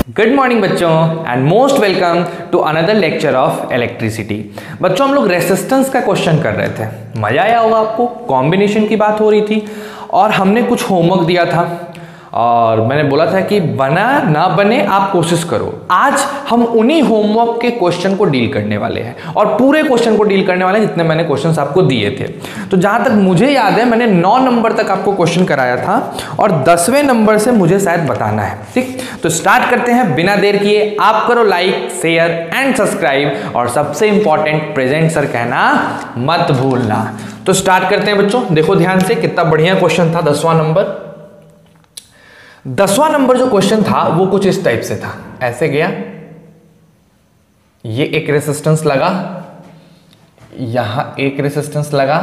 Good morning बच्चों and most welcome to another lecture of electricity. बच्चों हम लोग रेसिस्टेंस का क्वेश्चन कर रहे थे, मजा आया होगा आपको। कॉम्बिनेशन की बात हो रही थी और हमने कुछ होमवर्क दिया था और मैंने बोला था कि बना ना बने आप कोशिश करो। आज हम उन्हीं होमवर्क के क्वेश्चन को डील करने वाले हैं और पूरे क्वेश्चन को डील करने वाले हैं जितने मैंने क्वेश्चंस आपको दिए थे। तो जहां तक मुझे याद है मैंने 9 नंबर तक आपको क्वेश्चन कराया था और 10वें नंबर से मुझे शायद बताना है। ठीक, तो स्टार्ट करते हैं बिना देर किए। आप करो लाइक, शेयर एंड सब्सक्राइब और सबसे इंपॉर्टेंट प्रेजेंट सर कहना मत भूलना। तो स्टार्ट करते हैं बच्चों, देखो ध्यान से कितना बढ़िया क्वेश्चन था। 10वां नंबर जो क्वेश्चन था वो कुछ इस टाइप से था, ऐसे गया, ये एक रेसिस्टेंस लगा, यहां एक रेसिस्टेंस लगा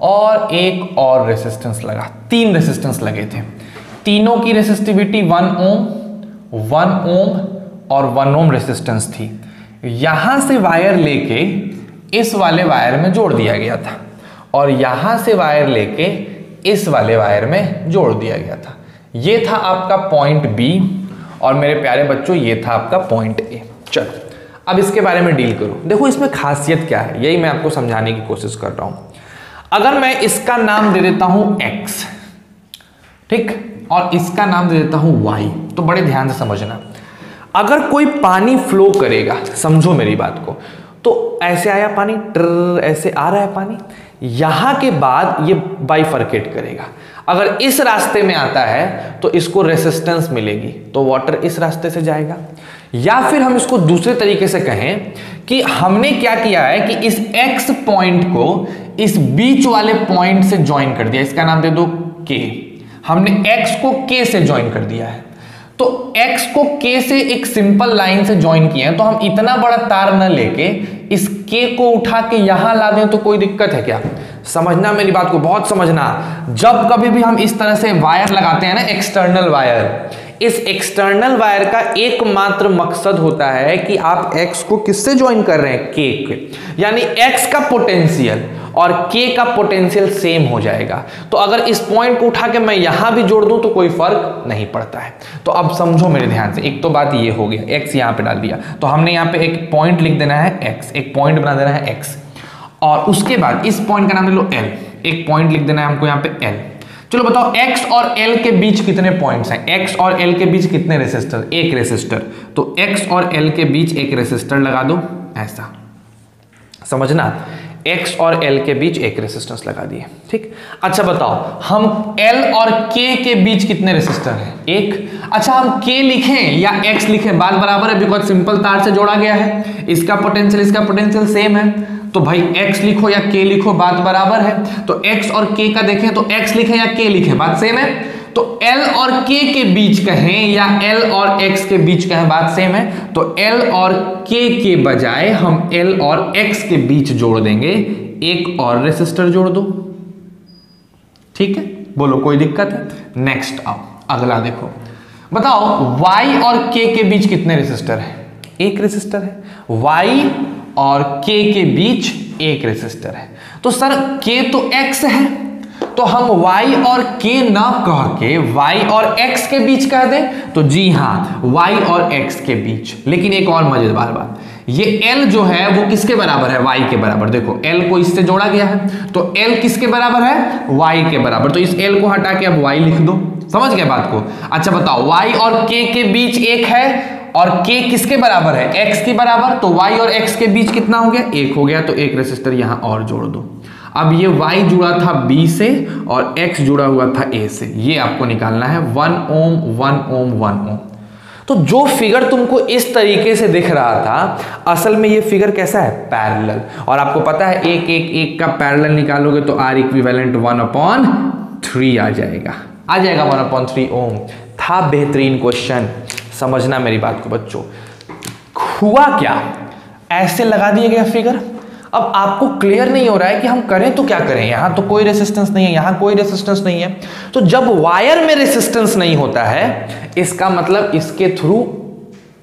और एक और रेसिस्टेंस लगा। 3 रेसिस्टेंस लगे थे, तीनों की रेसिस्टिविटी 1 ओम, 1 ओम और 1 ओम रेसिस्टेंस थी। यहां से वायर लेके इस वाले वायर में जोड़ दिया गया था और यहां से वायर लेके इस वाले वायर में जोड़ दिया गया था। ये था आपका पॉइंट बी और मेरे प्यारे बच्चों ये था आपका पॉइंट ए। चलो अब इसके बारे में डील करो। देखो इसमें खासियत क्या है, यही मैं आपको समझाने की कोशिश कर रहा हूं। अगर मैं इसका नाम दे देता हूं x, ठीक, और इसका नाम दे देता हूं y, तो बड़े ध्यान से समझना। अगर कोई पानी फ्लो करेगा, समझो मेरी बात को, तो ऐसे आया पानी, ऐसे आ रहा है पानी, यहां के बाद ये बाइफरकेट करेगा। अगर इस रास्ते में आता है तो इसको रेसिस्टेंस मिलेगी, तो वाटर इस रास्ते से जाएगा। या फिर हम इसको दूसरे तरीके से कहें कि हमने क्या किया है कि इस x पॉइंट को इस बीच वाले पॉइंट से ज्वाइन कर दिया, इसका नाम दे दो k। हमने x को k से ज्वाइन कर दिया है, तो x को k से एक सिंपल लाइन से ज्वाइन किया है, तो हम इतना बड़ा तार न लेके इस k को उठा के यहां ला दें तो कोई दिक्कत है क्या? समझना मेरी बात को, बहुत समझना। जब कभी भी हम इस तरह से वायर लगाते हैं ना, एक्सटर्नल वायर, इस एक्सटर्नल वायर का एकमात्र मकसद होता है कि आप x को किससे ज्वाइन कर रहे हैं? k के, यानी x का पोटेंशियल और k का पोटेंशियल सेम हो जाएगा। तो अगर इस पॉइंट को उठा के मैं यहां भी जोड़ दूं तो कोई फर्क नहीं पड़ता है। तो अब समझो मेरे ध्यान से, एक तो बात ये हो गया, x यहां पे डाल दिया, तो हमने यहां पे एक पॉइंट लिख देना है x, एक पॉइंट बना देना है x, और उसके बाद इस पॉइंट का नाम ले लो L, एक पॉइंट लिख देना है हमको यहां पे L। चलो बताओ x और L के बीच कितने पॉइंट्स हैं? x और L के बीच कितने रेसिस्टर? एक रेसिस्टर। तो x और L के बीच एक रेसिस्टर लगा दो, ऐसा समझना, x और L के बीच एक रेसिस्टेंस लगा दिए। ठीक, अच्छा बताओ हम L और K के बीच कितने रेसिस्टर हैं? एक। अच्छा हम K लिखें या X लिखें, बात बराबर है, बिकॉज सिंपल तार से जोड़ा गया है, इसका पोटेंशियल सेम है, तो भाई x लिखो या k लिखो, बात बराबर है। तो x और k का देखें तो x लिखें या k लिखें, बात सेम है। तो L और k के बीच कहें या L और x के बीच कहें, बात सेम है। तो L और k के बजाय हम L और x के बीच जोड़ देंगे, एक और रेसिस्टर जोड़ दो। ठीक है, बोलो कोई दिक्कत है? नेक्स्ट आओ, अगला देखो, बताओ y और k के बीच कितने रेसिस्टर है? एक रेसिस्टर है। y और k के बीच एक रेसिस्टर है। तो सर k तो x है, तो हम y और k ना कह के y और x के बीच कह दें, तो जी हाँ, y और x के बीच। लेकिन एक और मजेदार बात, ये L जो है वो किसके बराबर है? y के बराबर। देखो L को इससे जोड़ा गया है, तो L किसके बराबर है? y के बराबर। तो इस L को हटा के अब y लिख दो, समझ गए बात को? अच्छा बताओ y और k के बीच एक है और k किसके बराबर है? x के बराबर, तो y और x के बीच कितना हो गया? एक हो गया, तो एक रेसिस्टर यहां और जोड़ दो। अब ये y जुड़ा था b से और x जुड़ा हुआ था a से, ये आपको निकालना है 1 ओम 1 ओम 1 ओम। तो जो फिगर तुमको इस तरीके से दिख रहा था, असल में ये फिगर कैसा है? पैरेलल। और आपको पता है एक का पैरेलल निकालोगे तो R इक्विवेलेंट 1/3 आ जाएगा, 1/3 ओम। था बेहतरीन क्वेश्चन, समझना मेरी बात को बच्चों। हुआ क्या, ऐसे लगा दिया गया फिगर। अब आपको क्लियर नहीं हो रहा है कि हम करें तो क्या करें, यहां तो कोई रेसिस्टेंस नहीं है, यहां कोई रेसिस्टेंस नहीं है। तो जब वायर में रेसिस्टेंस नहीं होता है, इसका मतलब इसके थ्रू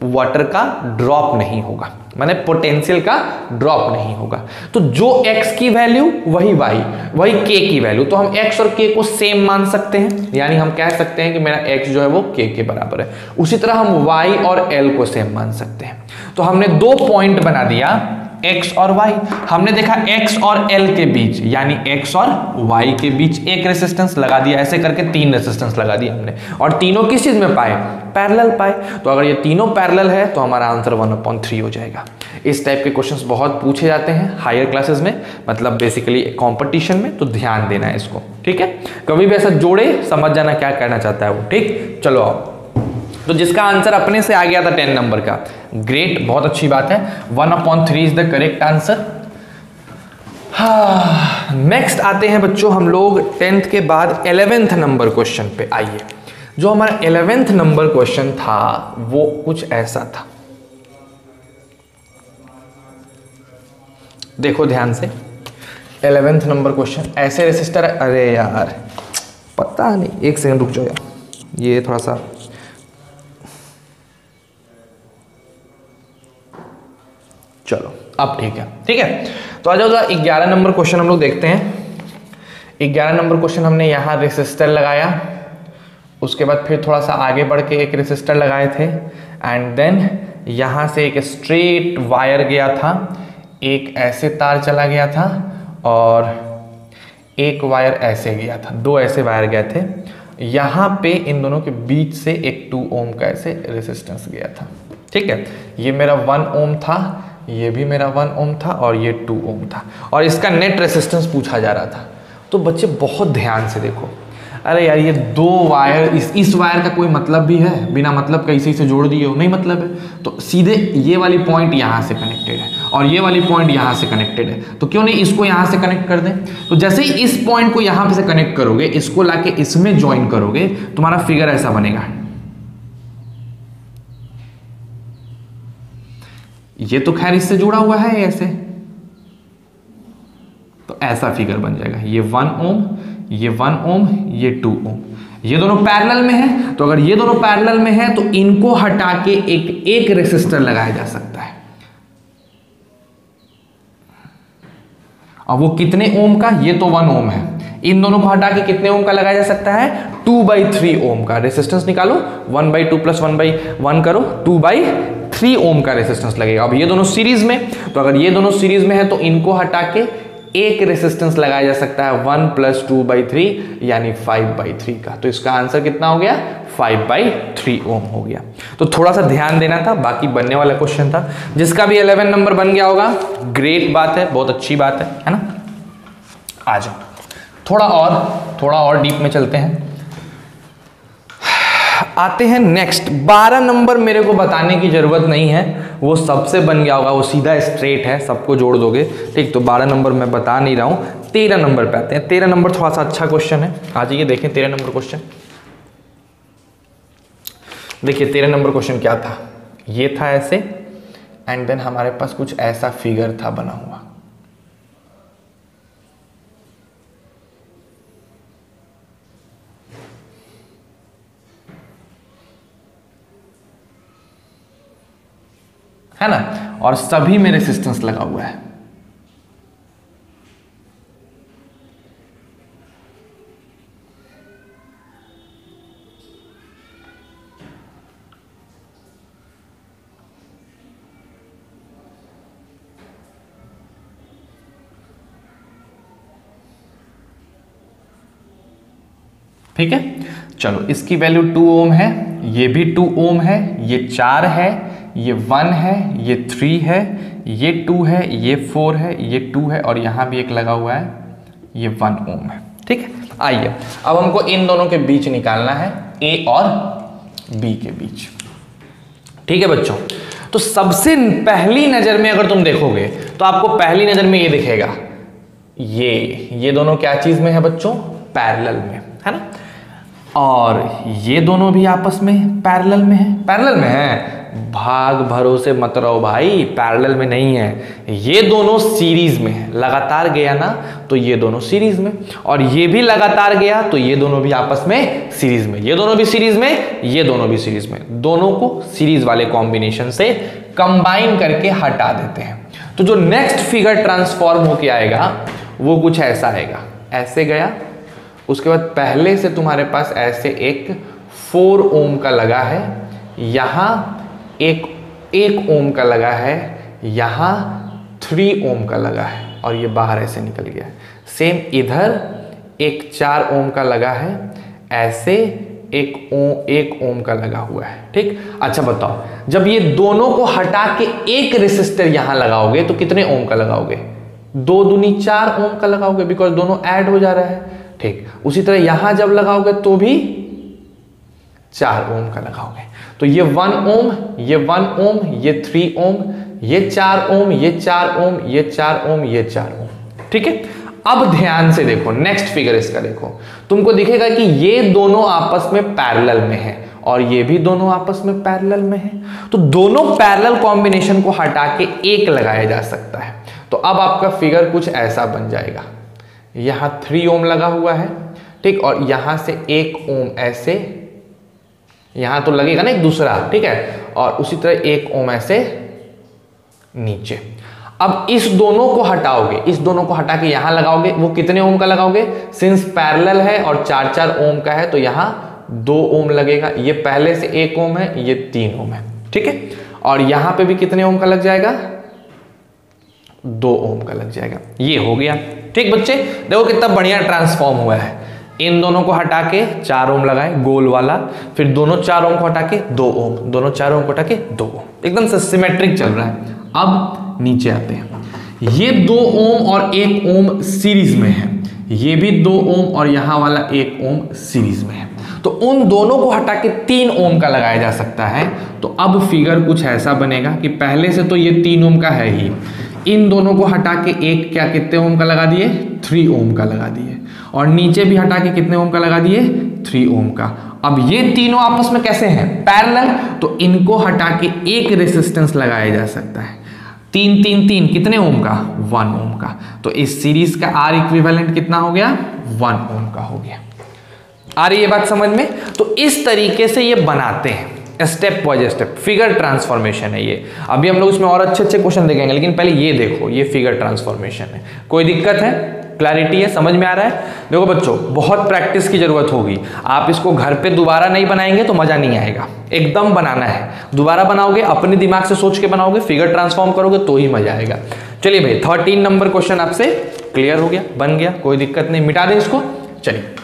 वाटर का ड्रॉप नहीं होगा। माने पोटेंशियल का ड्रॉप नहीं होगा। तो जो x की वैल्यू वही y, वही k की वैल्यू, तो हम x और k को सेम मान सकते हैं, यानी हम कह सकते हैं कि मेरा x जो है वो k के बराबर है। उसी तरह हम y और l को सेम मान सकते हैं। तो हमने 2 पॉइंट बना दिया x और y। हमने देखा x और l के बीच यानी x और y के बीच एक रेसिस्टेंस लगा दिया, ऐसे करके 3 रेसिस्टेंस लगा दिया हमने, और तीनों किस चीज में पाए, पैरेलल पाए। तो अगर ये तीनों पैरेलल है तो हमारा आंसर 1/3 हो जाएगा। इस टाइप के क्वेश्चंस बहुत पूछे जाते हैं हायर क्लासेस में, मतलब बेसिकली कंपटीशन में, तो ध्यान देना है इसको, ठीक है। कभी भी ऐसा जोड़े समझ जाना क्या कहना चाहता है वो, ठीक। चलो आओ, तो जिसका आंसर अपने से आ गया था 10 नंबर का, ग्रेट, बहुत अच्छी बात है। 1/3 is the correct answer. Next आते हैं बच्चों हम लोग 10th के बाद 11th नंबर क्वेश्चन पे। आइए, जो हमारा 11th नंबर क्वेश्चन था वो कुछ ऐसा था, देखो ध्यान से। 11th नंबर क्वेश्चन, ऐसे रेसिस्टर, अरे यार पता नहीं, एक सेकंड रुक जाओ यार, ये थोड़ा सा, चलो अब ठीक है, ठीक है। तो आ जाओ, 11 नंबर क्वेश्चन हम लोग देखते हैं। 11 नंबर क्वेश्चन हमने यहाँ रेसिस्टर लगाया, उसके बाद फिर थोड़ा सा आगे बढ़ के एक रेसिस्टर लगाए थे, एंड देन यहाँ से एक स्ट्रेट वायर गया था, एक ऐसे तार चला गया था, और एक वायर ऐसे गया था, 2 ऐसे वायर गए थे। यहाँ पे इन दोनों के बीच से एक 2 ओम का ऐसे रेसिस्टेंस गया था, ठीक है। ये मेरा 1 ओम था, ये भी मेरा 1 ओम था, और ये 2 ओम था, और इसका नेट रेसिस्टेंस पूछा जा रहा था। तो बच्चे बहुत ध्यान से देखो, अरे यार ये 2 वायर, इस वायर का कोई मतलब भी है, बिना मतलब कैसे इसे जोड़ दिए हो, नहीं मतलब है। तो सीधे ये वाली पॉइंट यहाँ से कनेक्टेड है और ये वाली पॉइंट यहाँ से कनेक्टेड है, तो क्यों नहीं इसको यहाँ से कनेक्ट कर दें। तो जैसे ही इस पॉइंट को यहाँ पे से कनेक्ट करोगे, इसको लाके इसमें ज्वाइन करोगे, तुम्हारा फिगर ऐसा बनेगा। ये तो खैर इससे जुड़ा हुआ है ऐसे, तो ऐसा फिगर बन जाएगा। ये 1 ओम, ये 1 ओम, ये 2 ओम, ये दोनों पैरेलल में है। तो अगर ये दोनों पैरेलल में है तो इनको हटा के एक रेसिस्टर लगाया जा सकता है। अब वो कितने ओम का, ये तो 1 ओम है, इन दोनों को हटा के कितने ओम का लगाया जा सकता है, 2/3 ओम का। रेसिस्टेंस निकालो, 1/2 + 1/1 करो, 2/3 ओम का रेसिस्टेंस लगेगा। अब ये दोनों सीरीज में, तो अगर ये दोनों सीरीज में है तो इनको हटा के एक रेसिस्टेंस लगाया जा सकता है 1 + 2/3 यानी 5/3 का। तो इसका आंसर कितना हो गया, 5/3 ओम हो गया। तो थोड़ा सा ध्यान देना था, बाकी बनने वाला क्वेश्चन था। जिसका भी 11 नंबर बन गया होगा, ग्रेट बात है, बहुत अच्छी बात है ना। आ जाओ, थोड़ा और डीप में चलते हैं। आते हैं नेक्स्ट 12 नंबर, मेरे को बताने की जरूरत नहीं है, वो सबसे बन गया होगा, वो सीधा स्ट्रेट है, सबको जोड़ दोगे, ठीक। तो 12 नंबर मैं बता नहीं रहा हूं। 13 नंबर पे आते हैं। 13 नंबर थोड़ा सा अच्छा क्वेश्चन है, आ जाइए देखें 13 नंबर क्वेश्चन। देखिए 13 नंबर क्वेश्चन क्या था, ये था ऐसे, एंड देन हमारे पास कुछ ऐसा फिगर था बना हुआ, है ना, और सभी में रेसिस्टेंस लगा हुआ है। ठीक है, चलो इसकी वैल्यू 2 ओम है, ये भी 2 ओम है, ये 4 है, ये 1 है, ये 3 है, ये 2 है, ये 4 है, ये 2 है, और यहां भी एक लगा हुआ है, ये 1 ओम है। ठीक है, आइए अब हमको इन दोनों के बीच निकालना है, ए और बी के बीच। ठीक है बच्चों, तो सबसे पहली नजर में अगर तुम देखोगे तो आपको पहली नजर में ये दिखेगा, ये दोनों क्या चीज में है बच्चों, पैरेलल में, है ना। और ये दोनों भी आपस में पैरेलल में है। पैरेलल में है, भाग भरोसे मत रहो भाई, पैरेलल में नहीं है, ये दोनों सीरीज में है। लगातार गया ना तो ये दोनों सीरीज में, और ये भी लगातार गया तो ये दोनों भी आपस में सीरीज में, ये दोनों भी सीरीज में, ये दोनों भी सीरीज में। दोनों को सीरीज वाले कॉम्बिनेशन से कंबाइन करके हटा देते हैं। तो जो नेक्स्ट फिगर ट्रांसफॉर्म होके आएगा वो कुछ ऐसा आएगा, ऐसे गया, उसके बाद पहले से तुम्हारे पास ऐसे एक 4 ओम का लगा है, यहां एक ओम का लगा है, यहां 3 ओम का लगा है, और ये बाहर ऐसे निकल गया है। सेम इधर एक 4 ओम का लगा है, ऐसे एक ओम का लगा हुआ है। ठीक, अच्छा बताओ, जब ये दोनों को हटा के एक रेसिस्टर यहां लगाओगे तो कितने ओम का लगाओगे? 2 दूनी 4 ओम का लगाओगे, बिकॉज दोनों ऐड हो जा रहा है। ठीक, उसी तरह यहां जब लगाओगे तो भी 4 ओम का लगाओगे। तो ये 1 ओम, ये 1 ओम, ये 3 ओम, ये 4 ओम, ये 4 ओम, ये 4 ओम, ये 4 ओम। ठीक है, अब ध्यान से देखो, नेक्स्ट फिगर इसका देखो, तुमको दिखेगा कि ये दोनों आपस में पैरेलल में है और ये भी दोनों आपस में पैरेलल में है। तो दोनों पैरेलल कॉम्बिनेशन को हटा के एक लगाया जा सकता है। तो अब आपका फिगर कुछ ऐसा बन जाएगा, यहां 3 ओम लगा हुआ है, ठीक, और यहां से 1 ओम ऐसे, यहां तो लगेगा ना एक दूसरा, ठीक है, और उसी तरह 1 ओम ऐसे नीचे। अब इस दोनों को हटाओगे, इस दोनों को हटा के यहां लगाओगे, वो कितने ओम का लगाओगे? सिंस पैरेलल है और 4-4 ओम का है तो यहां 2 ओम लगेगा। ये पहले से 1 ओम है, ये 3 ओम है, ठीक है, और यहां पे भी कितने ओम का लग जाएगा? 2 ओम का लग जाएगा। ये हो गया। ठीक बच्चे, देखो कितना बढ़िया ट्रांसफॉर्म हुआ है। इन दोनों को हटा के 4 ओम लगाए गोल वाला, फिर दोनों 4 ओम को हटा के 2 ओम, दोनों 4 ओम को हटा के 2 ओम, एकदम से सिमेट्रिक चल रहा है। अब नीचे आते हैं, ये 2 ओम और 1 ओम सीरीज में है, ये भी 2 ओम और यहां वाला 1 ओम सीरीज में है। तो उन दोनों को हटा के 3 ओम का लगाया जा सकता है। तो अब फिगर कुछ ऐसा बनेगा कि पहले से तो ये 3 ओम का है ही, इन दोनों को हटा के एक क्या कितने ओम का लगा दिए? 3 ओम का लगा दिए, और नीचे भी हटा के कितने ओम का लगा दिए? 3 ओम का। अब ये तीनों आपस में कैसे हैं? पैरेलल, तो इनको हटा के एक रेसिस्टेंस लगाया जा सकता है। 3 3 3 कितने ओम का? 1 ओम का। तो इस सीरीज का आर इक्विवेलेंट कितना हो गया? 1 ओम का हो गया। आ रही है बात समझ में? तो इस तरीके से ये बनाते हैं, step by step figure transformation है ये। अभी हम लोग इसमें और अच्छे अच्छे क्वेश्चन देखेंगे, लेकिन पहले ये देखो, ये फिगर ट्रांसफॉर्मेशन है। कोई दिक्कत है? क्लैरिटी है? समझ में आ रहा है? देखो बच्चों, बहुत प्रैक्टिस की जरूरत होगी। आप इसको घर पे दोबारा नहीं बनाएंगे तो मजा नहीं आएगा, एकदम बनाना है। दोबारा बनाओगे, अपने दिमाग से सोच के बनाओगे, फिगर ट्रांसफॉर्म करोगे तो ही मजा आएगा। चलिए भाई, 13 नंबर क्वेश्चन आपसे क्लियर हो गया, बन गया, कोई दिक्कत नहीं, मिटा दें इसको। चलिए,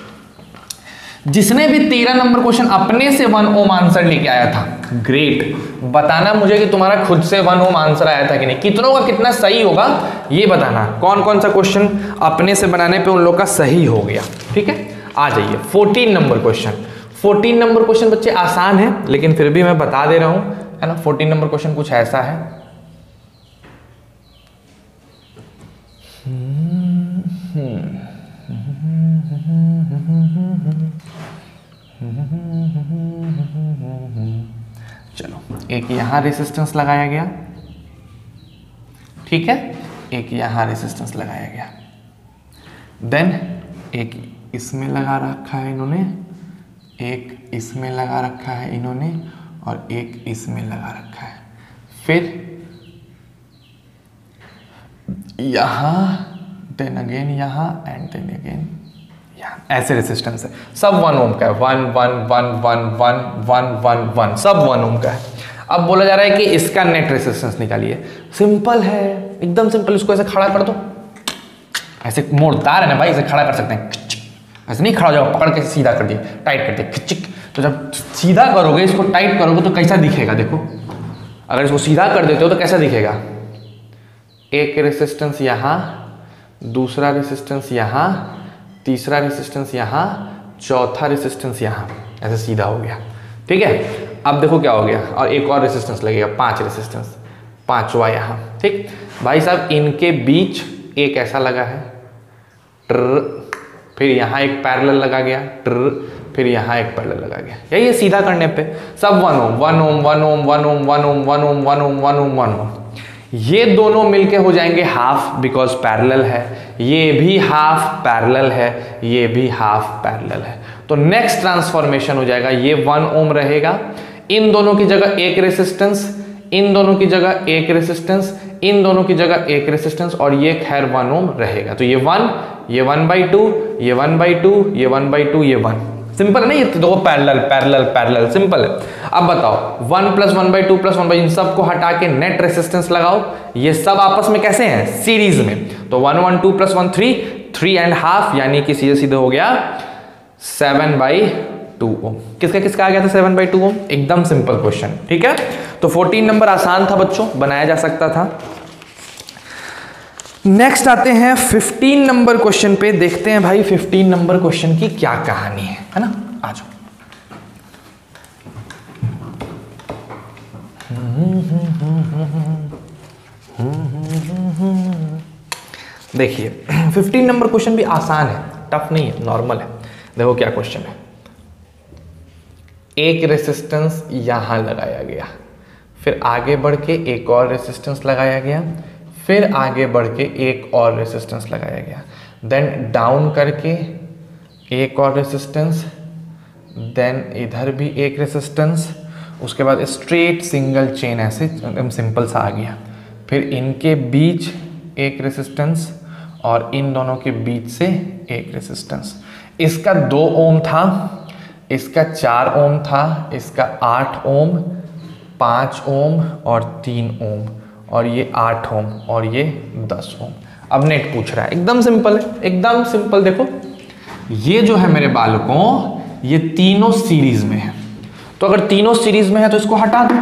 जिसने भी 13 नंबर क्वेश्चन अपने से 1 ओम आंसर लेके आया था, ग्रेट। बताना मुझे कि तुम्हारा खुद से 1 ओम आंसर आया था कि नहीं, कितनों का कितना सही होगा ये बताना। कौन कौन सा क्वेश्चन अपने से बनाने पे उन लोग का सही हो गया, ठीक है। आ जाइए 14 नंबर क्वेश्चन। 14 नंबर क्वेश्चन बच्चे आसान है, लेकिन फिर भी मैं बता दे रहा हूं, है ना। 14 नंबर क्वेश्चन कुछ ऐसा है, चलो, एक यहां रेसिस्टेंस लगाया गया, ठीक है, एक यहां रेसिस्टेंस लगाया गया, देन एक इसमें लगा रखा है इन्होंने, एक इसमें लगा रखा है इन्होंने, और एक इसमें लगा रखा है, फिर यहां, देन अगेन यहां, एंड देन अगेन यहाँ। ऐसे रेसिस्टेंस है, सब 1 ओम का है, 1 1 1 1 1 1 1 1, सब 1 ओम का है। अब बोला जा रहा है कि इसका नेट रेसिस्टेंस निकालिए। सिंपल है, एकदम सिंपल। इसको ऐसे खड़ा कर दो, ऐसे मोड़दार है ना भाई, इसे खड़ा कर सकते हैं। ऐसे नहीं खड़ा हो जाओ, पकड़ के सीधा कर दिए, टाइट कर दिए, खिचिक। तो जब सीधा करोगे, इसको टाइट करोगे तो कैसा दिखेगा? देखो, अगर इसको सीधा कर देते हो तो कैसा दिखेगा? एक रेसिस्टेंस यहाँ, दूसरा रेसिस्टेंस यहाँ, तीसरा रेसिस्टेंस यहाँ, चौथा रेसिस्टेंस यहाँ, ऐसे सीधा हो गया, ठीक है। अब देखो क्या हो गया, और एक और रेसिस्टेंस लगेगा, 5 रेसिस्टेंस, 5वां यहाँ, ठीक। भाई साहब, इनके बीच एक ऐसा लगा है, फिर यहाँ एक पैरेलल लगा गया फिर यहाँ एक पैरेलल लगा गया, यही है सीधा करने पे सब 1 ओम 1 ओम 1 ओम 1 ओम 1 ओम 1 ओम 1 ओम 1 ओम 1 ओम। ये दोनों मिलके हो जाएंगे हाफ बिकॉज पैरेलल है, ये भी हाफ पैरेलल है, ये भी हाफ पैरेलल है। तो नेक्स्ट ट्रांसफॉर्मेशन हो जाएगा, ये 1 ओम रहेगा, इन दोनों की जगह एक रेसिस्टेंस, इन दोनों की जगह एक रेसिस्टेंस, इन दोनों की जगह एक रेसिस्टेंस और ये खैर 1 ओम रहेगा। तो ये 1, ये 1/2, ये 1/2, ये 1/2, ये 1। सिंपल है ना, ये दो पैरेलल पैरेलल पैरेलल, सिंपल है। अब बताओ 1 + 1/2 + 1/2 इन सब को हटा के नेट रेसिस्टेंस लगाओ, ये सब आपस में कैसे हैं, सीरीज में। तो 1 1 2 + 1 3, 3.5 यानी कि सीधे सीधे हो गया 7/2 ओम। किसका किसका आ गया था 7/2 ओम, एकदम सिंपल क्वेश्चन, ठीक है। तो 14 नंबर आसान था बच्चों, बनाया जा सकता था। नेक्स्ट आते हैं 15 नंबर क्वेश्चन पे, देखते हैं भाई 15 नंबर क्वेश्चन की क्या कहानी है ना। आ जाओ। देखिए 15 नंबर क्वेश्चन भी आसान है, टफ नहीं है, नॉर्मल है। देखो क्या क्वेश्चन है, एक रेसिस्टेंस यहां लगाया गया, फिर आगे बढ़ के एक और रेसिस्टेंस लगाया गया, फिर आगे बढ़ के एक और रेसिस्टेंस लगाया गया, देन डाउन करके एक और रेसिस्टेंस, देन इधर भी एक रेसिस्टेंस, उसके बाद स्ट्रेट सिंगल चेन ऐसे एकदम सिंपल सा आ गया, फिर इनके बीच एक रेसिस्टेंस और इन दोनों के बीच से एक रेसिस्टेंस। इसका 2 ओम था, इसका 4 ओम था, इसका 8 ओम, 5 ओम और 3 ओम, और ये 8 ओम और ये 10 ओम। अब नेट पूछ रहा है, एकदम सिंपल है, एकदम सिंपल। देखो ये जो है मेरे बालकों, ये तीनों सीरीज में है, तो अगर तीनों सीरीज में है तो इसको हटा दो,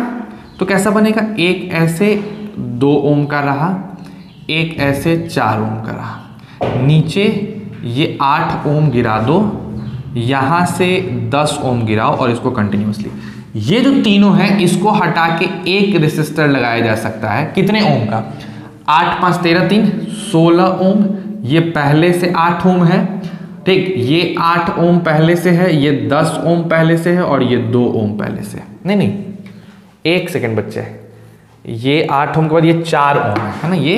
तो कैसा बनेगा, एक ऐसे 2 ओम का रहा, एक ऐसे 4 ओम का रहा, नीचे ये 8 ओम गिरा दो, यहाँ से 10 ओम गिराओ और इसको कंटिन्यूसली। ये जो तीनों हैं इसको हटा के एक रेसिस्टर लगाया जा सकता है, कितने ओम का, 8 5 13 3 16 ओम। ये पहले से 8 ओम है, ठीक, ये 8 ओम पहले से है, ये 10 ओम पहले से है और ये 2 ओम पहले से है। नहीं, एक सेकेंड बच्चे, ये 8 ओम के बाद ये 4 ओम है ना, ये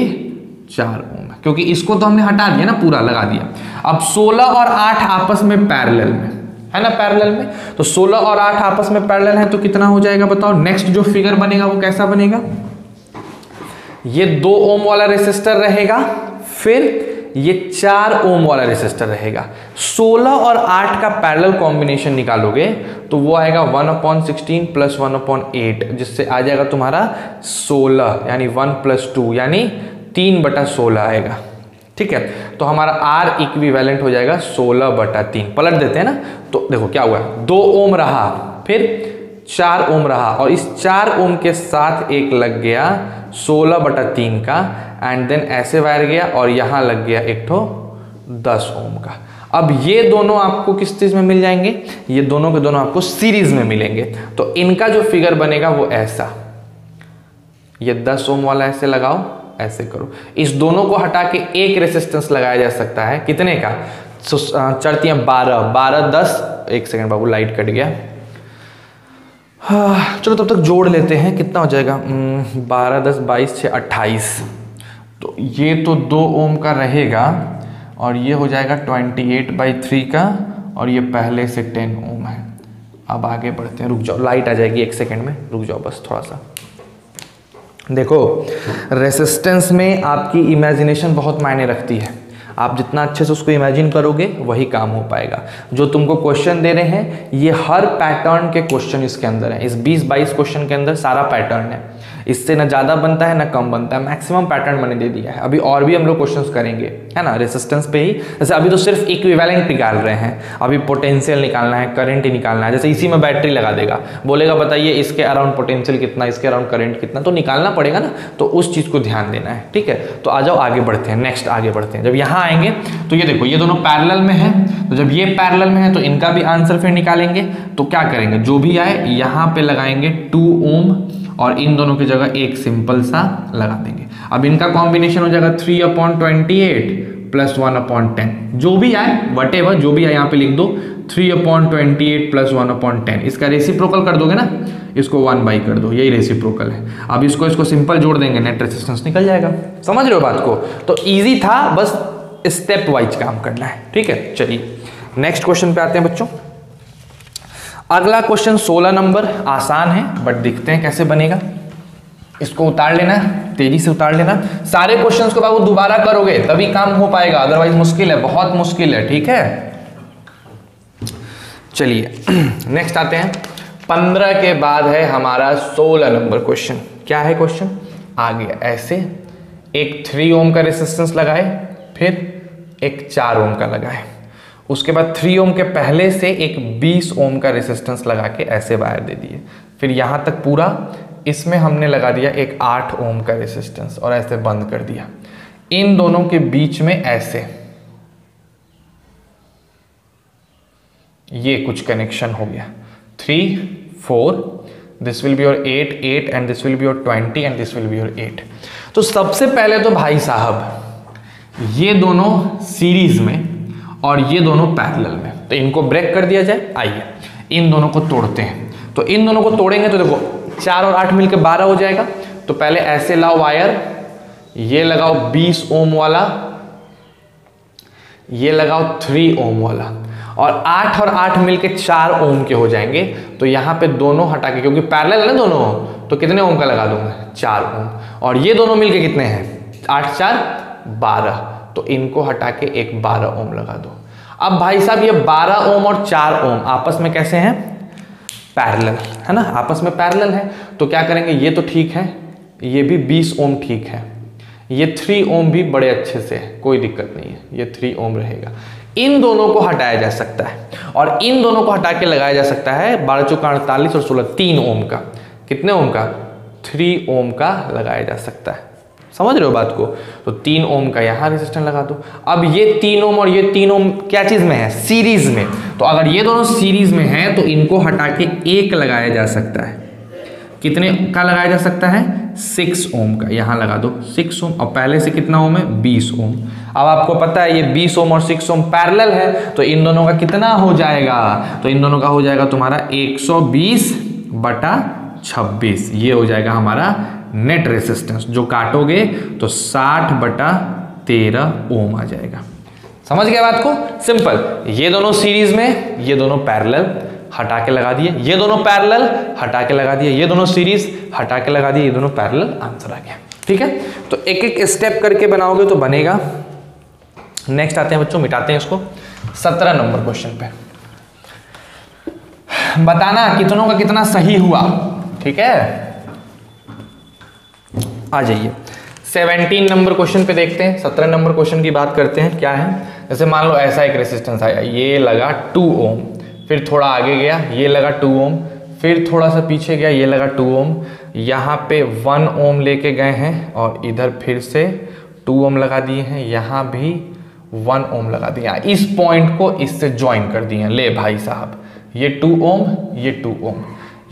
4 ओम है, क्योंकि इसको तो हमने हटा दिया ना, पूरा लगा दिया। अब 16 और 8 आपस में पैरेलल में है ना, पैरेलल में, तो 16 और 8 आपस में पैरेलल है, तो कितना हो जाएगा बताओ। नेक्स्ट जो फिगर बनेगा वो कैसा बनेगा, ये 2 ओम वाला रेसिस्टर रहेगा, फिर ये 4 ओम वाला रेसिस्टर रहेगा। 16 और 8 का पैरेलल कॉम्बिनेशन निकालोगे तो वो आएगा 1/16 + 1/8, जिससे आ जाएगा तुम्हारा 16, यानी 1 + 2 यानी 3/16 आएगा, ठीक है। तो हमारा R इक्विवेलेंट हो जाएगा 16/3। पलट देते हैं ना, तो देखो क्या हुआ, 2 ओम रहा, फिर 4 ओम रहा, और इस 4 ओम के साथ एक लग गया 16/3 का, एंड देन ऐसे वायर गया और यहाँ लग गया एक ठो 10 ओम का। अब ये दोनों आपको किस चीज़ में मिल जाएंगे, ये दोनों के दोनों आपको सीरीज में मिलेंगे। तो इनका जो फिगर बनेगा वो ऐसा, ये 10 ओम वाला ऐसे लगाओ, ऐसे करो, इस दोनों को हटा के एक रेसिस्टेंस लगाया जा सकता है, कितने का, चढ़ती हैं 12 12 10, एक सेकेंड बाबू लाइट कट गया, चलो तब तक जोड़ लेते हैं, कितना हो जाएगा, 12 10 22 6 28। तो ये तो 2 ओम का रहेगा और ये हो जाएगा 28/3 का, और ये पहले से 10 ओम है। अब आगे बढ़ते हैं, रुक जाओ, लाइट आ जाएगी एक सेकेंड में, रुक जाओ बस थोड़ा सा। देखो रेसिस्टेंस में आपकी इमेजिनेशन बहुत मायने रखती है, आप जितना अच्छे से उसको इमेजिन करोगे वही काम हो पाएगा। जो तुमको क्वेश्चन दे रहे हैं ये हर पैटर्न के क्वेश्चन इसके अंदर है, इस 20-22 क्वेश्चन के अंदर सारा पैटर्न है, इससे ना ज़्यादा बनता है ना कम बनता है, मैक्सिमम पैटर्न मैंने दे दिया है। अभी और भी हम लोग क्वेश्चंस करेंगे है ना रेसिस्टेंस पे ही, जैसे अभी तो सिर्फ इक्विवेलेंट निकाल रहे हैं, अभी पोटेंशियल निकालना है, करंट ही निकालना है। जैसे इसी में बैटरी लगा देगा, बोलेगा बताइए इसके अराउंड पोटेंशियल कितना, इसके अराउंड करंट कितना, तो निकालना पड़ेगा ना, तो उस चीज़ को ध्यान देना है, ठीक है। तो आ जाओ आगे बढ़ते हैं, नेक्स्ट आगे बढ़ते हैं। जब यहाँ आएंगे तो ये देखो ये दोनों पैरेलल में है, तो जब ये पैरेलल में है तो इनका भी आंसर फिर निकालेंगे। तो क्या करेंगे, जो भी आए यहाँ पे लगाएंगे 2 ओम और इन दोनों की जगह एक सिंपल सा लगा देंगे। अब इनका कॉम्बिनेशन हो जाएगा 3/28 +1/10, जो भी आए वटेवर, जो भी आए यहाँ पे लिख दो 3/28 +1/10। इसका रेसिप्रोकल कर दोगे ना, इसको 1 कर दो, यही रेसिप्रोकल है। अब इसको सिंपल जोड़ देंगे, नेट रेजिस्टेंस निकल जाएगा। समझ रहे हो बात को? तो इजी था, बस स्टेप वाइज काम करना है, ठीक है। चलिए नेक्स्ट क्वेश्चन पे आते हैं बच्चों। अगला क्वेश्चन 16 नंबर, आसान है बट देखते हैं कैसे बनेगा। इसको उतार लेना, तेजी से उतार लेना। सारे क्वेश्चंस को बाबू दोबारा करोगे तभी काम हो पाएगा, अदरवाइज मुश्किल है, बहुत मुश्किल है, ठीक है। चलिए नेक्स्ट आते हैं। 15 के बाद है हमारा 16 नंबर क्वेश्चन। क्या है क्वेश्चन? आ गया ऐसे, एक 3 ओम का रेसिस्टेंस लगाए, फिर एक 4 ओम का लगाए, उसके बाद 3 ओम के पहले से एक 20 ओम का रेसिस्टेंस लगा के ऐसे वायर दे दिए, फिर यहाँ तक पूरा, इसमें हमने लगा दिया एक 8 ओम का रेसिस्टेंस और ऐसे बंद कर दिया। इन दोनों के बीच में ऐसे ये कुछ कनेक्शन हो गया, 3 4, this will be your 8 8 and this will be your 20 and this will be your 8। तो सबसे पहले तो भाई साहब ये दोनों सीरीज में और ये दोनों पैरेलल में, तो इनको ब्रेक कर दिया जाए। आइए इन दोनों को तोड़ते हैं। तो इन दोनों को तोड़ेंगे तो देखो 4 और 8 मिलकर 12 हो जाएगा। तो पहले ऐसे लाओ वायर, ये लगाओ 20 ओम वाला, ये लगाओ 3 ओम वाला, और 8 और 8 मिलके 4 ओम के हो जाएंगे। तो यहाँ पे दोनों हटा के, क्योंकि पैरेलल है ना दोनों, तो कितने ओम का लगा दूंगा? 4 ओम। और ये दोनों मिलके कितने हैं? 8 4 12, तो इनको हटा के एक 12 ओम लगा दो। अब भाई साहब ये 12 ओम और 4 ओम आपस में कैसे हैं? पैरेलल है ना, आपस में पैरेलल है। तो क्या करेंगे, ये तो ठीक है, ये भी 20 ओम ठीक है, ये 3 ओम भी बड़े अच्छे से है, कोई दिक्कत नहीं है, ये 3 ओम रहेगा। इन दोनों को हटाया जा सकता है और इन दोनों को हटा के लगाया जा सकता है 12 चौका 48 और 16 3 ओम का। कितने ओम का? 3 ओम का लगाया जा सकता है। समझ रहे हो बात को? तो 3 ओम का यहाँ रेजिस्टेंस लगा दो। अब ये 3 ओम और ये 3 ओम क्या चीज में है? सीरीज में। तो अगर ये दोनों सीरीज में है तो इनको हटा के एक लगाया जा सकता है। कितने का लगाया जा सकता है? 6 ओम का, यहाँ लगा दो 6 ओम। और पहले से कितना ओम है? 20 ओम। अब आपको पता है ये 20 ओम और 6 ओम पैरेलल है, तो इन दोनों का कितना हो जाएगा? तो इन दोनों का हो जाएगा तुम्हारा 120/26। ये हो जाएगा हमारा नेट रेजिस्टेंस। जो काटोगे तो 60/13 ओम आ जाएगा। समझ गए बात को? सिंपल। ये दोनों सीरीज में, ये दोनों पैरेलल, हटा के लगा दिए, ये दोनों पैरेलल, हटा के लगा दिए, ये दोनों सीरीज, हटा के लगा दिए, ये दोनों पैरेलल, आंसर आ गया। ठीक है, तो एक एक स्टेप करके बनाओगे तो बनेगा। नेक्स्ट आते हैं बच्चों, मिटाते हैं इसको। 17 नंबर क्वेश्चन पे बताना कितनों का कितना सही हुआ। ठीक है, आ जाइए 17 नंबर क्वेश्चन पे देखते हैं। 17 नंबर क्वेश्चन की बात करते हैं। क्या है, जैसे मान लो ऐसा एक रेजिस्टेंस आया, ये लगा 2 ओम, फिर थोड़ा आगे गया, ये लगा 2 ओम, फिर थोड़ा सा पीछे गया, ये लगा 2 ओम, यहाँ पे 1 ओम लेके गए हैं और इधर फिर से 2 ओम लगा दिए हैं, यहाँ भी 1 ओम लगा दिया। इस पॉइंट को इससे ज्वाइन कर दिए। ले भाई साहब, ये 2 ओम, ये 2 ओम,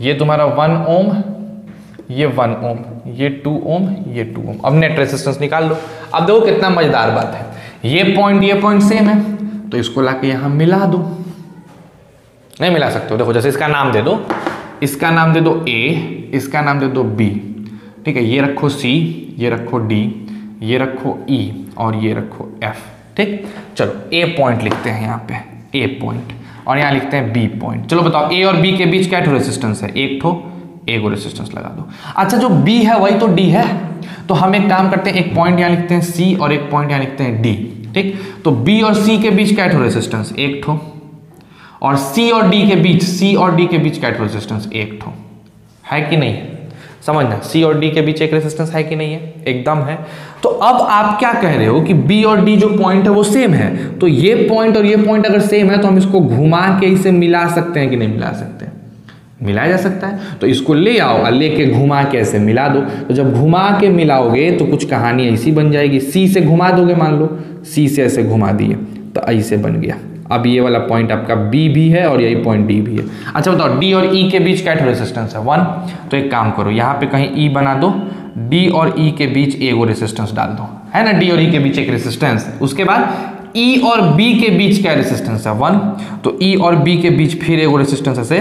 ये तुम्हारा 1 ओम, ये 1 ओम, ये 2 ओम, ये 2 ओम। अब नेट रेजिस्टेंस निकाल लो। अब देखो कितना मजेदार बात है, ये पॉइंट सेम है, तो इसको लाके यहां मिला दो। नहीं मिला सकते हो, देखो जैसे इसका नाम दे दो, इसका नाम दे दो A, इसका नाम दे दो B। ठीक है, ये रखो C, ये रखो D, ये रखो E और ये रखो F। ठीक, चलो A पॉइंट लिखते हैं यहाँ पे, A पॉइंट, और यहाँ लिखते हैं B पॉइंट। चलो बताओ A और B के बीच क्या रेजिस्टेंस है? एक ठो रेजिस्टेंस लगा दो। अच्छा, जो B है वही तो D है, तो हम एक काम करते हैं, एक पॉइंट यहाँ लिखते हैं C और एक पॉइंट यहाँ लिखते हैं D। ठीक, तो B और C के बीच क्या रेजिस्टेंस? एक ठो, और C और D के बीच, C और D के बीच क्या रेजिस्टेंस? एक ठो। है कि नहीं? समझना, C और D के बीच एक रेजिस्टेंस है कि नहीं है? एकदम है। तो अब आप क्या कह रहे हो कि B और D जो पॉइंट है वो सेम है, तो ये पॉइंट और ये पॉइंट अगर सेम है तो हम इसको घुमा के इसे मिला सकते हैं कि नहीं मिला सकते? मिलाया जा सकता है। तो इसको ले आओ और लेके घुमा के ऐसे मिला दो। तो जब घुमा के मिलाओगे तो कुछ कहानी ऐसी बन जाएगी। C से घुमा दोगे, मान लो C से ऐसे घुमा दिए तो ऐसे बन गया। अब ये वाला पॉइंट आपका B भी है और यही पॉइंट D भी है। अच्छा बताओ, D और E के बीच क्या रेजिस्टेंस है? 1। तो एक काम करो, यहाँ पे कहीं E बना दो, D और E के बीच एगो रेजिस्टेंस डाल दो, है ना, डी और ई के बीच एक रेसिस्टेंस। उसके बाद ई और बी के बीच क्या रेसिस्टेंस है 1, तो ई और बी के बीच फिर एक रेसिस्टेंस ऐसे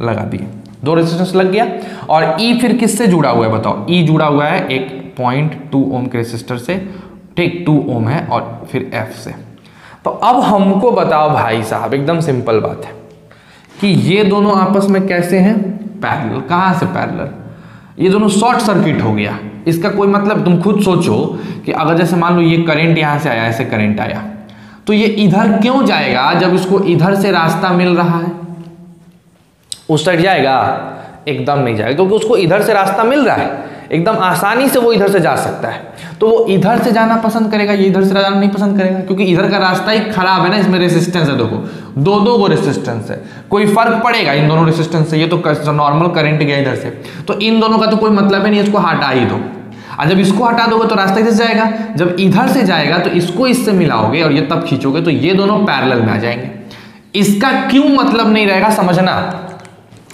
लगा दिए, 2 रेसिस्टेंस लग गया। और ई फिर किससे जुड़ा हुआ है बताओ, ई जुड़ा हुआ है एक 0.2 ओम के रेसिस्टर से, ठीक 2 ओम है, और फिर एफ से। तो अब हमको बताओ भाई साहब, एकदम सिंपल बात है कि ये दोनों आपस में कैसे हैं, पैरेलल। कहां से पैरेलल, ये दोनों शॉर्ट सर्किट हो गया। इसका कोई मतलब, तुम खुद सोचो कि अगर जैसे मान लो ये करंट यहां से आया, ऐसे करंट आया, तो ये इधर क्यों जाएगा जब इसको इधर से रास्ता मिल रहा है, उस साइड जाएगा? एकदम नहीं जाएगा, क्योंकि उसको इधर से रास्ता मिल रहा है, एकदम आसानी से वो इधर से जा सकता है, तो वो इधर से जाना पसंद करेगा, ये इधर से जाना नहीं पसंद करेगा, क्योंकि इधर का रास्ता ही खराब है ना, इसमें रेसिस्टेंस है, देखो 2-2 को रेसिस्टेंस है, कोई फर्क पड़ेगा इन दोनों रेसिस्टेंस से? ये तो नॉर्मल करंट गया इधर से, तो इन दोनों का तो कोई मतलब है नहीं, इसको हटा ही दो। और जब इसको हटा दोगे तो रास्ता इधर से जाएगा, जब इधर से जाएगा तो इसको इससे मिलाओगे और ये तब खींचोगे, तो ये दोनों पैरेलल में आ जाएंगे। इसका क्यों मतलब नहीं रहेगा, समझना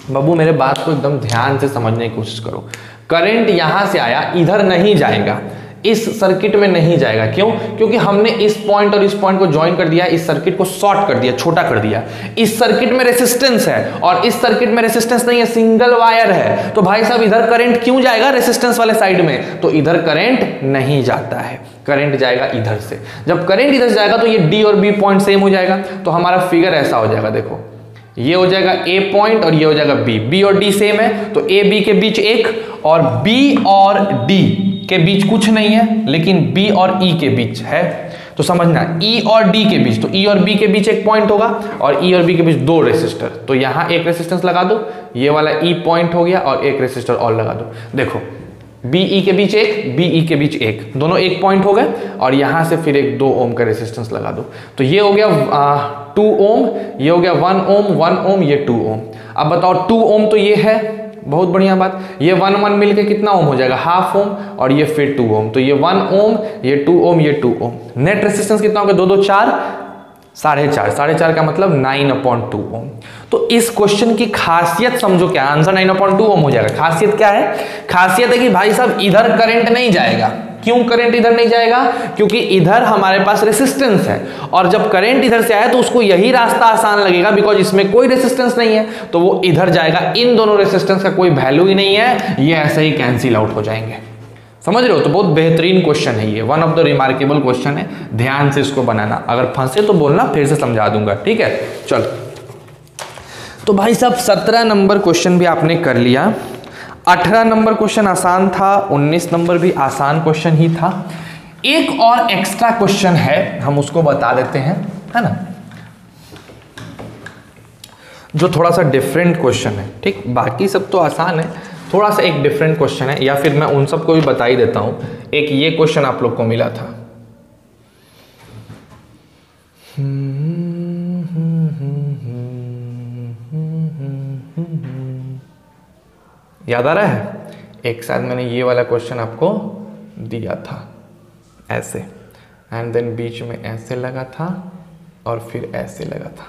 बाबू, मेरे बात को एकदम ध्यान से समझने की कोशिश करो। करंट यहां से आया, इधर नहीं जाएगा, इस सर्किट में नहीं जाएगा। क्यों? क्योंकि हमने इस पॉइंट और इस पॉइंट को ज्वाइन कर दिया, इस सर्किट को शॉर्ट कर दिया, छोटा कर दिया। इस सर्किट में रेसिस्टेंस है और इस सर्किट में रेसिस्टेंस नहीं है, सिंगल वायर है, तो भाई साहब इधर करंट क्यों जाएगा रेसिस्टेंस वाले साइड में? तो इधर करंट नहीं जाता है, करंट जाएगा इधर से। जब करंट इधर जाएगा तो ये डी और बी पॉइंट सेम हो जाएगा, तो हमारा फिगर ऐसा हो जाएगा, देखो ये हो जाएगा ए पॉइंट और ये हो जाएगा बी, बी और डी सेम है, तो ए बी के बीच एक, और बी और डी के बीच कुछ नहीं है, लेकिन बी और ई के बीच है। तो समझना, ई और डी के बीच, तो ई और बी के बीच एक पॉइंट होगा, और ई और बी के बीच 2 रेसिस्टर, तो यहां एक रेसिस्टेंस लगा दो, ये वाला ई पॉइंट हो गया, और एक रेसिस्टर और लगा दो। देखो बी ई के बीच एक, बी ई के बीच एक, दोनों एक पॉइंट हो गए, और यहां से फिर एक 2 ओम का रेसिस्टेंस लगा दो, तो ये हो गया 2 ओम, ये हो गया 1 ओम, 1 ओम, ये 2 ओम। अब बताओ 2 ओम तो ये है, बहुत बढ़िया बात, ये 1 मिलके कितना ओम हो जाएगा, हाफ ओम, और ये फिर 2 ओम, तो ये 1 ओम, ये 2 ओम, ये 2 ओम। नेट रेसिस्टेंस कितना होगा, 2 2 4, 4.5, 4.5 का मतलब 9/2 ओम। तो इस क्वेश्चन की खासियत समझो, क्या आंसर 9/2 ओम हो जाएगा। खासियत क्या है? खासियत है कि भाई साहब इधर करंट नहीं जाएगा। क्यों करंट इधर नहीं जाएगा? क्योंकि इधर हमारे पास रेसिस्टेंस है, और जब करंट इधर से आया तो उसको यही रास्ता आसान लगेगा, बिकॉज इसमें कोई रेसिस्टेंस नहीं है, तो वो इधर जाएगा। इन दोनों रेसिस्टेंस का कोई वैल्यू ही नहीं है, ये ऐसे ही कैंसिल आउट हो जाएंगे। समझ रहे हो? तो बहुत बेहतरीन क्वेश्चन है ये, one of the remarkable question है, ध्यान से इसको बनाना। अगर फंसे तो बोलना, फिर से समझा दूंगा, ठीक है? चल, तो भाई साहब 17 नंबर क्वेश्चन भी आपने कर लिया, 18 नंबर क्वेश्चन आसान था, 19 नंबर भी आसान क्वेश्चन ही था। एक और एक्स्ट्रा क्वेश्चन है, हम उसको बता देते हैं, है ना, जो थोड़ा सा डिफरेंट क्वेश्चन है, ठीक? बाकी सब तो आसान है, थोड़ा सा एक डिफरेंट क्वेश्चन है, या फिर मैं उन सबको भी बता ही देता हूं। एक ये क्वेश्चन आप लोग को मिला था, याद आ रहा है? एक साथ मैंने ये वाला क्वेश्चन आपको दिया था ऐसे, एंड देन बीच में ऐसे लगा था और फिर ऐसे लगा था,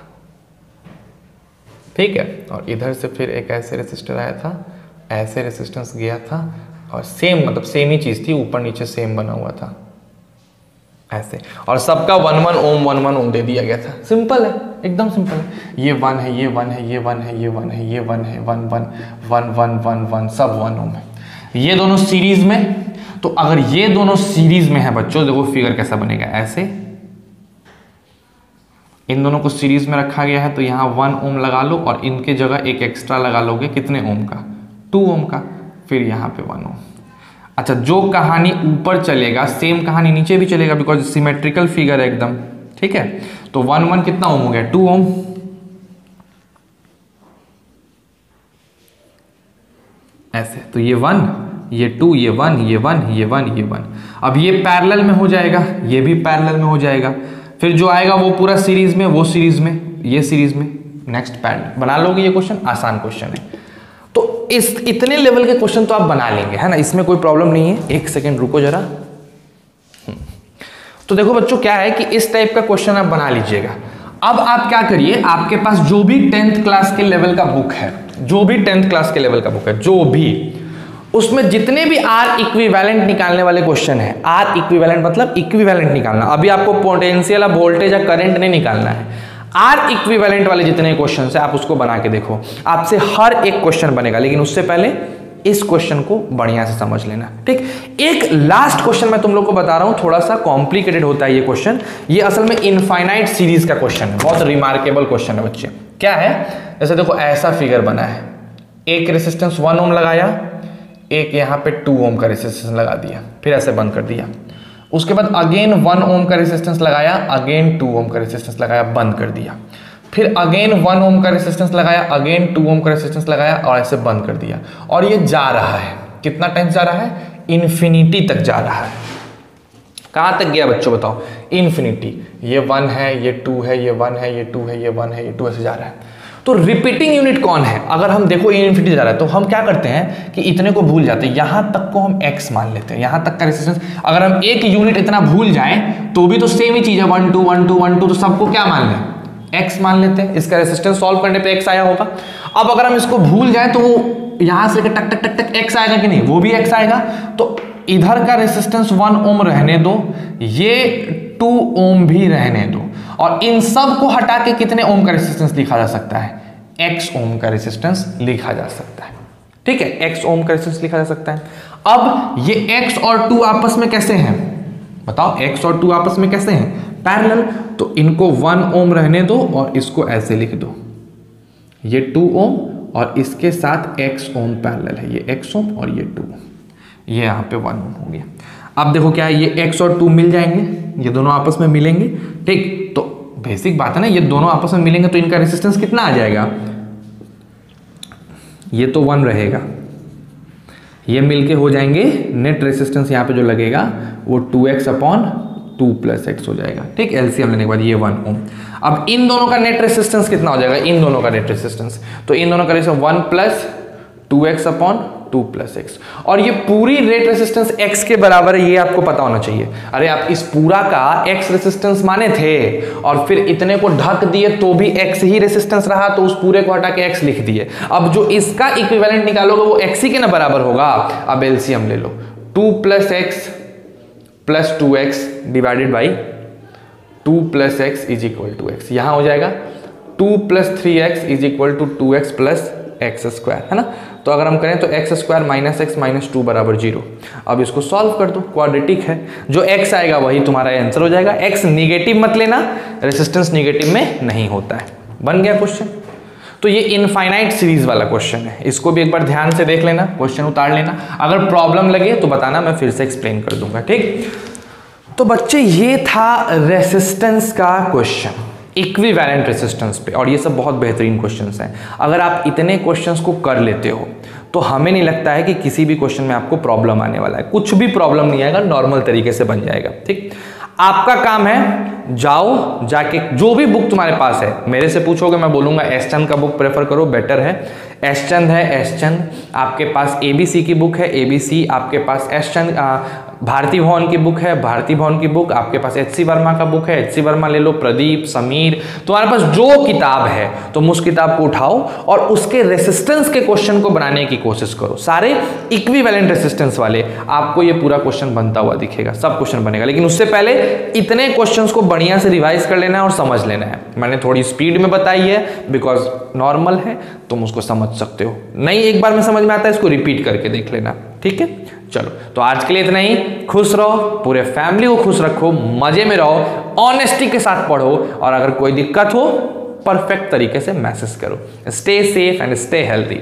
ठीक है? और इधर से फिर एक ऐसे रेसिस्टर आया था, ऐसे रेसिस्टेंस गया था, और सेम मतलब सेम ही चीज़ थी, ऊपर नीचे सेम बना हुआ था ऐसे, और सबका 1 ओम 1 ओम दे दिया गया था। सिंपल है, एकदम सिंपल है। ये 1 है, ये 1 है, ये 1 है, ये 1 है, ये 1 है, 1 1 1 1 1 1, सब 1 ओम है। ये दोनों सीरीज में, तो अगर ये दोनों सीरीज में है बच्चों, देखो फिगर कैसा बनेगा, ऐसे इन दोनों को सीरीज में रखा गया है, तो यहाँ 1 ओम लगा लो, और इनके जगह एक एक्स्ट्रा लगा लोगे, कितने ओम का, 2 ओम का, फिर यहाँ पे 1 ओम। अच्छा, जो कहानी ऊपर चलेगा सेम कहानी नीचे भी चलेगा, बिकॉज सिमेट्रिकल फिगर है एकदम, ठीक है? तो 1 1 कितना ओम हो गया, 2 ओम, ऐसे, तो ये 1, ये 2, ये 1, ये 1, ये 1, ये 1। अब ये पैरेलल में हो जाएगा, ये भी पैरेलल में हो जाएगा, फिर जो आएगा वो पूरा सीरीज में, वो सीरीज में, ये सीरीज में, नेक्स्ट पैरेलल। बना लोगे ये क्वेश्चन, आसान क्वेश्चन है। तो इस इतने लेवल के क्वेश्चन तो आप बना लेंगे, है ना, इसमें कोई प्रॉब्लम नहीं है। एक सेकेंड रुको जरा। तो देखो बच्चों, क्या है कि इस टाइप का क्वेश्चन आप बना लीजिएगा। अब आप क्या करिए, आपके पास जो भी 10th क्लास के लेवल का बुक है, जो भी 10th क्लास के लेवल का बुक है, जो भी, उसमें जितने भी आर इक्विवेलेंट निकालने वाले क्वेश्चन है, आर इक्विवेलेंट मतलब इक्विवेलेंट निकालना, अभी आपको पोटेंशियल या वोल्टेज या करंट नहीं निकालना है, आर इक्विवेलेंट वाले जितने क्वेश्चन है आप उसको बना के देखो, आपसे हर एक क्वेश्चन बनेगा। लेकिन उससे पहले इस क्वेश्चन को बढ़िया से समझ लेना, ठीक। एक लास्ट क्वेश्चन मैं तुम लोग को बता रहा हूं, थोड़ा सा कॉम्प्लिकेटेड होता है ये क्वेश्चन। ये असल में इनफाइनाइट सीरीज का क्वेश्चन है, बहुत रिमार्केबल क्वेश्चन है बच्चे। क्या है, जैसे देखो ऐसा फिगर बना है, एक रेसिस्टेंस 1 ओम लगाया, एक यहाँ पे 2 ओम का रेसिस्टेंस लगा दिया, फिर ऐसे बंद कर दिया। उसके बाद अगेन 1 ओम का रेसिस्टेंस लगाया, अगेन 2 ओम का रेसिस्टेंस लगाया, बंद कर दिया। फिर अगेन 1 ओम का रेसिस्टेंस लगाया, अगेन 2 ओम का रेसिस्टेंस लगाया और ऐसे बंद कर दिया। और ये जा रहा है, कितना टाइम जा रहा है, इन्फिनिटी तक जा रहा है। कहां तक गया बच्चों बताओ, इन्फिनिटी। ये 1 है, ये 2 है, ये 1 है, ये 2 है, ये 1 है, ये 2 ऐसे जा रहा है। तो रिपीटिंग यूनिट कौन है, अगर हम देखो इन्फिनिटी जा रहा है तो हम क्या करते हैं कि इतने को भूल जाते हैं, यहां तक को हम x मान लेते हैं, यहां तक का रेसिस्टेंस। अगर हम एक यूनिट इतना भूल जाएं तो भी तो सेम ही चीज है, 1 2 1 2 1 2, तो सबको क्या मान लें, x मान लेते हैं। इसका रेसिस्टेंस सॉल्व करने पे x आया होगा। अब अगर हम इसको भूल जाएं तो वो यहां से टक टक टक टक x आएगा कि नहीं, वो भी x आएगा। तो इधर का रेसिस्टेंस 1 ओम रहने दो, ये 2 ओम भी रहने दो, और इन सब को हटा के कितने ओम का रेसिस्टेंस लिखा जा सकता है, x ओम का रेसिस्टेंस लिखा जा सकता है, ठीक है, x ओम का रेसिस्टेंस लिखा जा सकता है। अब ये x और 2 आपस में कैसे हैं बताओ, x और 2 आपस में कैसे हैं, पैरेलल। तो इनको 1 ओम रहने दो और इसको ऐसे लिख दो, ये 2 ओम और इसके साथ x ओम पैरेलल है, ये x ओम और ये 2 ओम, ये यहाँ पे 1 ओम हो गया। अब देखो क्या है, ये x और 2 मिल जाएंगे, ये दोनों आपस में मिलेंगे, ठीक। तो बेसिक बात है ना, ये दोनों आपस में मिलेंगे तो इनका रेसिस्टेंस कितना आ जाएगा, ये तो 1 रहेगा, ये मिलके हो जाएंगे, नेट रेसिस्टेंस यहाँ पे जो लगेगा वो 2x अपॉन 2 प्लस x हो जाएगा, ठीक। एलसीएम लेने के बाद ये 1 ओम। अब इन दोनों का नेट रेसिस्टेंस कितना हो जाएगा, इन दोनों का नेट रेसिस्टेंस, तो इन दोनों का resistance 1 plus 2x upon 2 plus x, और ये पूरी नेट रेसिस्टेंस x के बराबर है, ये आपको पता होना चाहिए। अरे आप इस पूरा का x रेसिस्टेंस माने थे और फिर इतने को ढक दिए तो भी x ही रेसिस्टेंस रहा, तो उस पूरे को हटा के x लिख दिए। अब जो इसका इक्विवेलेंट निकालोगे वो x ही के ना बराबर होगा। अब एलसीएम ले लो, 2 plus x plus 2x divided by 2 plus x is equal to x, यहां हो जाएगा 2 plus 3x is equal to 2x plus X square, है ना। तो अगर हम करें तो X square minus X minus 2 बराबर 0। अब इसको सॉल्व कर दो, क्वाड्रेटिक है, जो x आएगा वही तुम्हारा आंसर हो जाएगा। x निगेटिव मत लेना, रेसिस्टेंस निगेटिव में नहीं होता है। बन गया क्वेश्चन। तो ये इनफाइनाइट सीरीज वाला क्वेश्चन है, इसको भी एक बार ध्यान से देख लेना, क्वेश्चन उतार लेना। अगर प्रॉब्लम लगे तो बताना, मैं फिर से एक्सप्लेन कर दूंगा, ठीक। तो बच्चे ये था रेसिस्टेंस का क्वेश्चन, इक्विवेलेंट रेसिस्टेंस पे, और ये सब बहुत बेहतरीन क्वेश्चंस हैं। अगर आप इतने क्वेश्चंस को कर लेते हो तो हमें नहीं लगता है कि किसी भी क्वेश्चन में आपको प्रॉब्लम आने वाला है, कुछ भी प्रॉब्लम नहीं आएगा, नॉर्मल तरीके से बन जाएगा, ठीक। आपका काम है जाओ जाके जो भी बुक तुम्हारे पास है, मेरे से पूछोगे मैं बोलूंगा एस चंद का बुक प्रेफर करो, बेटर है। एस चंद है, एस चंद, आपके पास एबीसी की बुक है, एबीसी, आपके पास एस चंद भारती भवन की बुक है, भारती भवन की बुक, आपके पास एचसी वर्मा का बुक है, एचसी वर्मा ले लो, प्रदीप, समीर, तुम्हारे पास जो किताब है तुम उस किताब को उठाओ और उसके रेसिस्टेंस के क्वेश्चन को बनाने की कोशिश करो, सारे इक्विवेलेंट रेसिस्टेंस वाले। आपको ये पूरा क्वेश्चन बनता हुआ दिखेगा, सब क्वेश्चन बनेगा, लेकिन उससे पहले इतने क्वेश्चंस को बढ़िया से रिवाइज कर लेना है और समझ लेना है। मैंने थोड़ी स्पीड में बताई है बिकॉज नॉर्मल है, तुम उसको समझ सकते हो, नहीं एक बार में समझ में आता है इसको रिपीट करके देख लेना, ठीक है। चलो तो आज के लिए इतना ही, खुश रहो, पूरे फैमिली को खुश रखो, मजे में रहो, ऑनेस्टी के साथ पढ़ो, और अगर कोई दिक्कत हो परफेक्ट तरीके से मैसेज करो। Stay safe and stay healthy.